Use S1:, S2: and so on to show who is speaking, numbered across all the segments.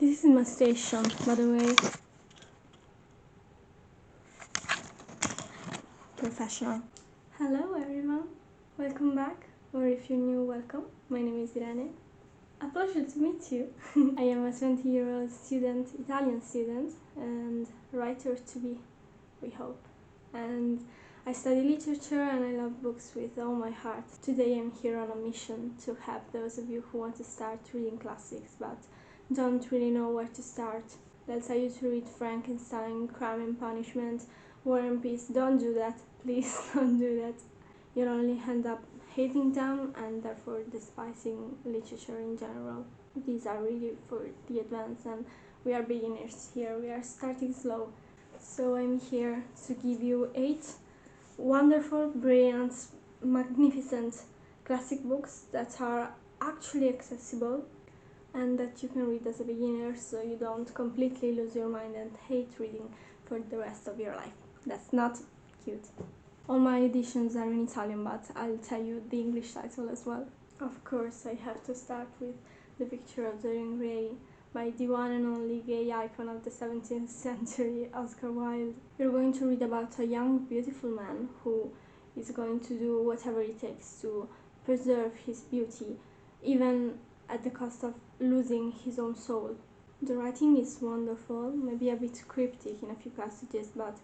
S1: This is my station, by the way. Professional. Hello everyone, welcome back, or if you're new, welcome. My name is Irene. A pleasure to meet you. I am a 20-year-old student, Italian student, and writer to be, we hope. And I study literature and I love books with all my heart. Today I'm here on a mission to help those of you who want to start reading classics but don't really know where to start. They'll tell you to read Frankenstein, Crime and Punishment, War and Peace. Don't do that, please don't do that. You'll only end up hating them and therefore despising literature in general. These are really for the advanced and we are beginners here, we are starting slow. So I'm here to give you 8 wonderful, brilliant, magnificent classic books that are actually accessible and that you can read as a beginner so you don't completely lose your mind and hate reading for the rest of your life. That's not cute. All my editions are in Italian, but I'll tell you the English title as well. Of course, I have to start with The Picture of Dorian Gray by the one and only gay icon of the 17th century, Oscar Wilde. You're going to read about a young, beautiful man who is going to do whatever it takes to preserve his beauty, even at the cost of losing his own soul. The writing is wonderful, maybe a bit cryptic in a few passages, but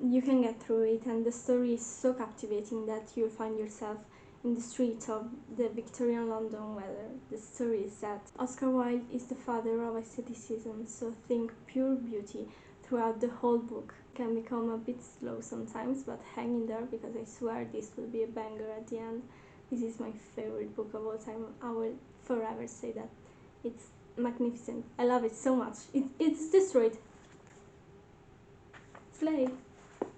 S1: you can get through it, and the story is so captivating that you'll find yourself in the streets of the Victorian London where the story is set. Oscar Wilde is the father of aestheticism, so think pure beauty throughout the whole book. It can become a bit slow sometimes, but hang in there because I swear this will be a banger at the end. This is my favorite book of all time. I will forever say that. It's magnificent. I love it so much. It's destroyed. Slay!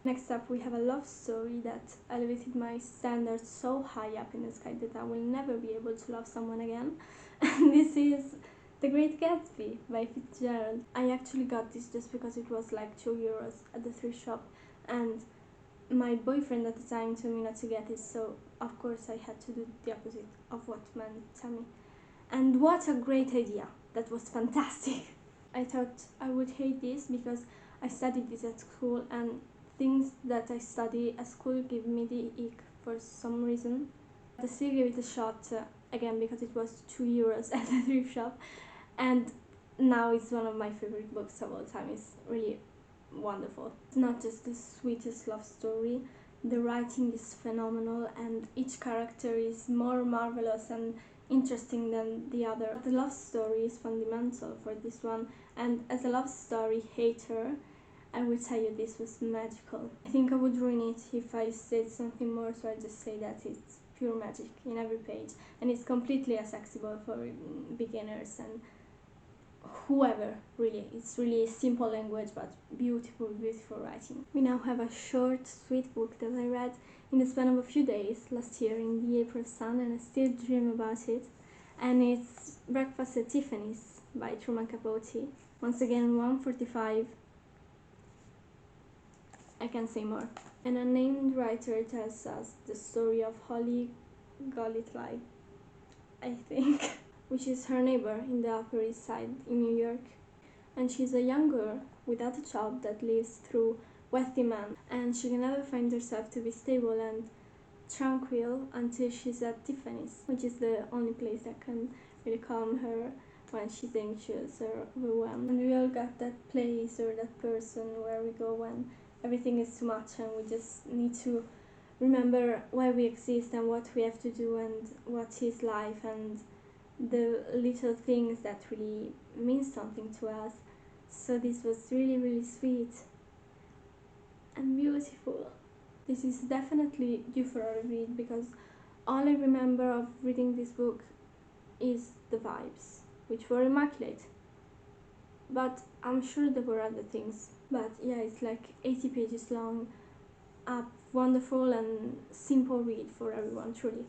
S1: Next up, we have a love story that elevated my standards so high up in the sky that I will never be able to love someone again. And this is The Great Gatsby by Fitzgerald. I actually got this just because it was like €2 at the thrift shop, and my boyfriend at the time told me not to get it, so of course I had to do the opposite of what man tell me. And what a great idea! That was fantastic! I thought I would hate this because I studied this at school and things that I study at school give me the ick for some reason. I still gave it a shot again because it was €2 at the thrift shop, and now it's one of my favorite books of all time. It's really wonderful. It's not just the sweetest love story, the writing is phenomenal and each character is more marvelous and interesting than the other. The love story is fundamental for this one, and as a love story hater, I will tell you this was magical. I think I would ruin it if I said something more, so I just say that it's pure magic in every page, and it's completely accessible for beginners and whoever, really. It's really simple language but beautiful, beautiful writing. We now have a short, sweet book that I read in the span of a few days last year in the April sun, and I still dream about it, and it's Breakfast at Tiffany's by Truman Capote. Once again, 145. I can say more. An unnamed writer tells us the story of Holly Golightly, I think, which is her neighbor in the Upper East Side in New York. And she's a young girl without a job that lives through wealthy men, and she can never find herself to be stable and tranquil until she's at Tiffany's, which is the only place that can really calm her when she's anxious or overwhelmed. And we all got that place or that person where we go when everything is too much and we just need to remember why we exist and what we have to do and what is life and the little things that really mean something to us. So this was really, really sweet and beautiful. This is definitely due for a read because all I remember of reading this book is the vibes, which were immaculate. But I'm sure there were other things. But yeah, it's like 80 pages long, a wonderful and simple read for everyone, truly.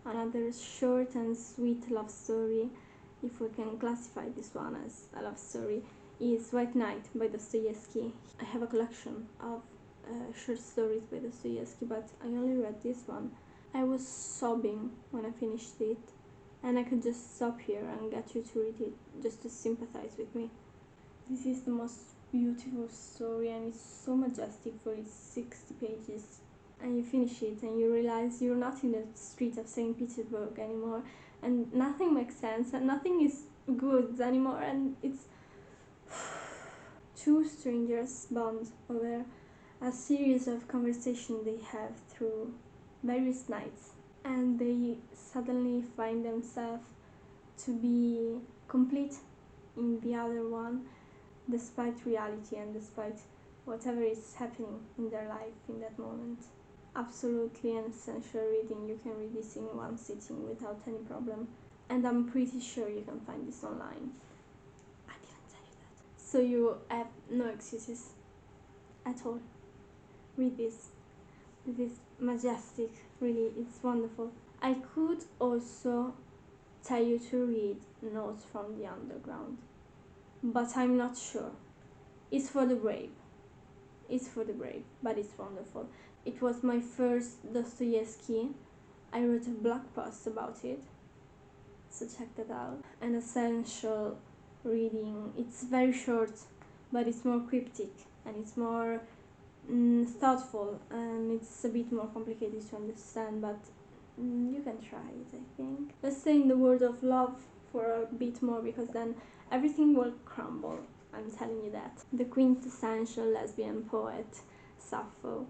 S1: Another short and sweet love story, if we can classify this one as a love story, is White Knight by Dostoevsky. I have a collection of short stories by Dostoevsky, but I only read this one. I was sobbing when I finished it, and I could just stop here and get you to read it just to sympathize with me. This is the most beautiful story, and it's so majestic for its 60 pages. And you finish it and you realize you're not in the street of St. Petersburg anymore, and nothing makes sense and nothing is good anymore, and it's two strangers bond over a series of conversations they have through various nights, and they suddenly find themselves to be complete in the other one, despite reality and despite whatever is happening in their life in that moment. Absolutely an essential reading. You can read this in one sitting without any problem, and I'm pretty sure you can find this online. I didn't tell you that. So you have no excuses at all. Read this. This is majestic, really, it's wonderful. I could also tell you to read Notes from the Underground, but I'm not sure. It's for the brave. It's for the brave, but it's wonderful. It was my first Dostoevsky. I wrote a blog post about it, so check that out. An essential reading. It's very short, but it's more cryptic and it's more thoughtful, and it's a bit more complicated to understand, but you can try it, I think. Let's stay in the world of love for a bit more, because then everything will crumble. I'm telling you that. The quintessential lesbian poet, Sappho.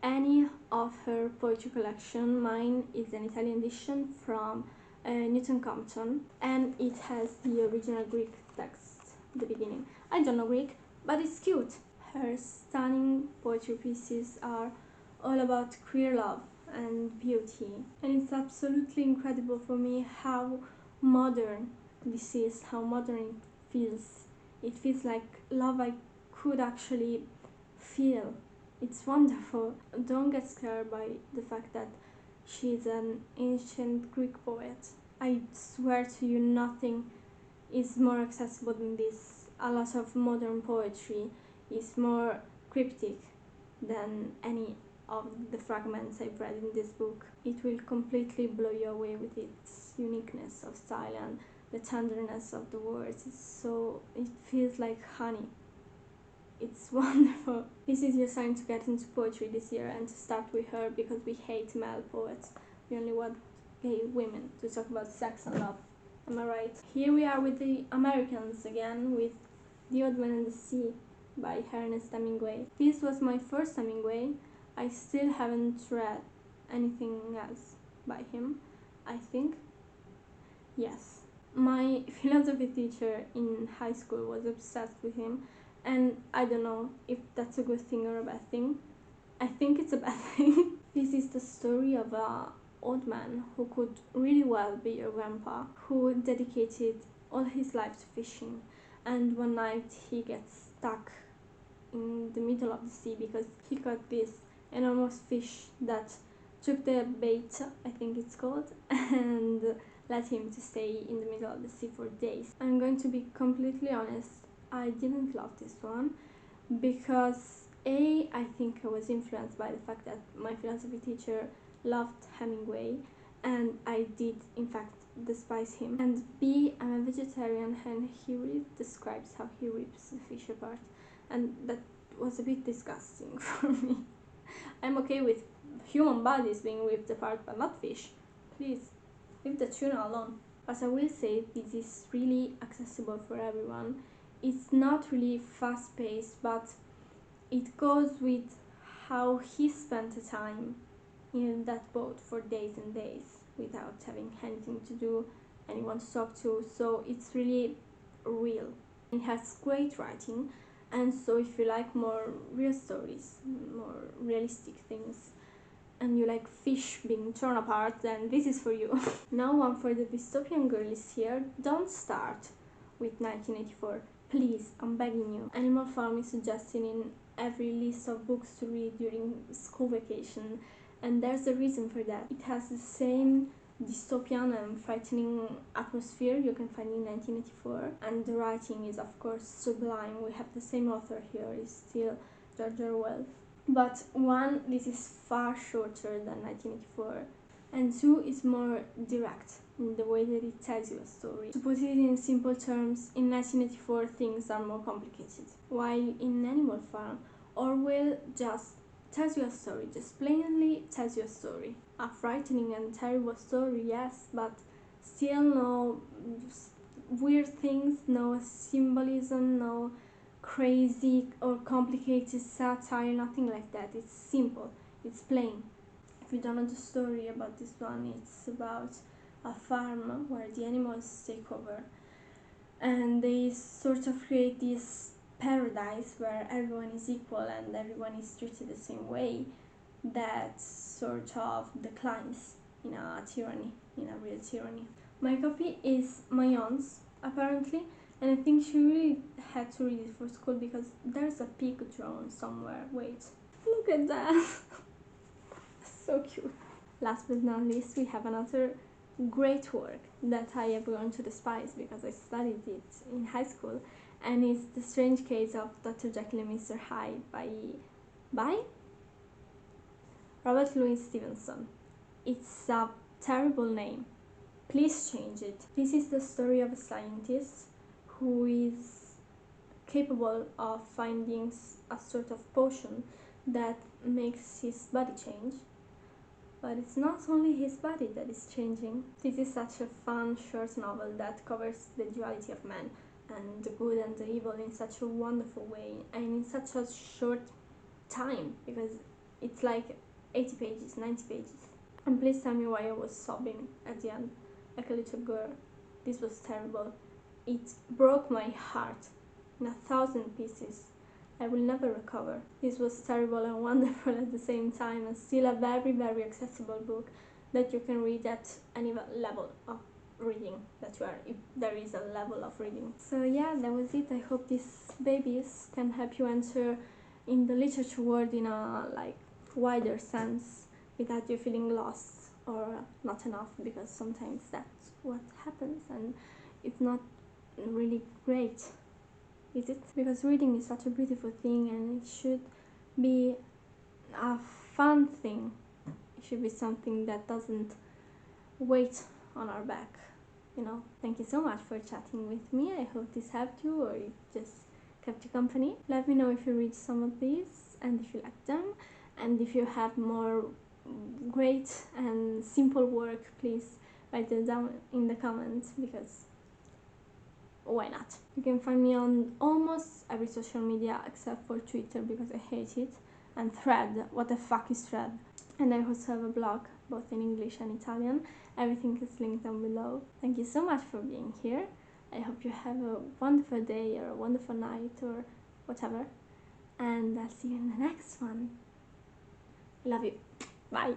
S1: Any of her poetry collection, mine is an Italian edition from Newton Compton, and it has the original Greek text at the beginning. I don't know Greek, but it's cute. Her stunning poetry pieces are all about queer love and beauty, and it's absolutely incredible for me how modern this is, how modern it feels. It feels like love I could actually feel. It's wonderful. Don't get scared by the fact that she's an ancient Greek poet. I swear to you, nothing is more accessible than this. A lot of modern poetry is more cryptic than any of the fragments I've read in this book. It will completely blow you away with its uniqueness of style and the tenderness of the words. It feels like honey. It's wonderful. This is your sign to get into poetry this year and to start with her, because we hate male poets. We only want gay women to talk about sex and love. Am I right? Here we are with the Americans again, with The Old Man and the Sea by Ernest Hemingway. This was my first Hemingway. I still haven't read anything else by him, I think. Yes. My philosophy teacher in high school was obsessed with him, and I don't know if that's a good thing or a bad thing. I think it's a bad thing. This is the story of a old man who could really well be your grandpa, who dedicated all his life to fishing, and one night he gets stuck in the middle of the sea because he caught this enormous fish that took the bait, I think it's called, and led him to stay in the middle of the sea for days. I'm going to be completely honest, I didn't love this one because I think I was influenced by the fact that my philosophy teacher loved Hemingway, and I did in fact despise him. And B, I'm a vegetarian, and he really describes how he rips the fish apart, and that was a bit disgusting for me. I'm okay with human bodies being ripped apart, but not fish. Please, leave the tuna alone. As I will say, this is really accessible for everyone. It's not really fast-paced, but it goes with how he spent the time in that boat for days and days without having anything to do, anyone to talk to, so it's really real. It has great writing, and so if you like more real stories, more realistic things, and you like fish being torn apart, then this is for you. Now one for the dystopian girlies here. Don't start with 1984. Please, I'm begging you. Animal Farm is suggested in every list of books to read during school vacation, and there's a reason for that. It has the same dystopian and frightening atmosphere you can find in 1984, and the writing is of course sublime. We have the same author here, is still George Orwell. But one, this is far shorter than 1984, and two, is more direct, in the way that it tells you a story. To put it in simple terms, in 1984 things are more complicated, while in Animal Farm, Orwell just tells you a story, just plainly tells you a story. A frightening and terrible story, yes, but still no weird things, no symbolism, no crazy or complicated satire, nothing like that. It's simple, it's plain. If you don't know the story about this one, it's about a farm where the animals take over and they sort of create this paradise where everyone is equal and everyone is treated the same way, that sort of declines in a tyranny, in a real tyranny. My copy is my aunt's, apparently, and I think she really had to read it for school because there's a pig drawn somewhere. Wait, look at that. So cute. Last but not least, we have another great work that I have grown to despise because I studied it in high school, and it's The Strange Case of Dr. Jekyll and Mr. Hyde by Robert Louis Stevenson. It's a terrible name. Please change it. This is the story of a scientist who is capable of finding a sort of potion that makes his body change. But it's not only his body that is changing. This is such a fun short novel that covers the duality of man and the good and the evil in such a wonderful way and in such a short time, because it's like 80 pages, 90 pages. And please tell me why I was sobbing at the end like a little girl. This was terrible. It broke my heart in 1,000 pieces. I will never recover. This was terrible and wonderful at the same time, and still a very, very accessible book that you can read at any level of reading that you are, if there is a level of reading. So yeah, that was it. I hope these babies can help you enter in the literature world in a wider sense without you feeling lost or not enough, because sometimes that's what happens and it's not really great, is it? Because reading is such a beautiful thing and it should be a fun thing. It should be something that doesn't weight on our back, you know. Thank you so much for chatting with me. I hope this helped you or it just kept you company. Let me know if you read some of these and if you like them, and if you have more great and simple work, please write them down in the comments, because why not? You can find me on almost every social media except for Twitter because I hate it, and Thread. What the fuck is Thread? And I also have a blog both in English and Italian. Everything is linked down below. Thank you so much for being here. I hope you have a wonderful day or a wonderful night or whatever, and I'll see you in the next one. Love you. Bye.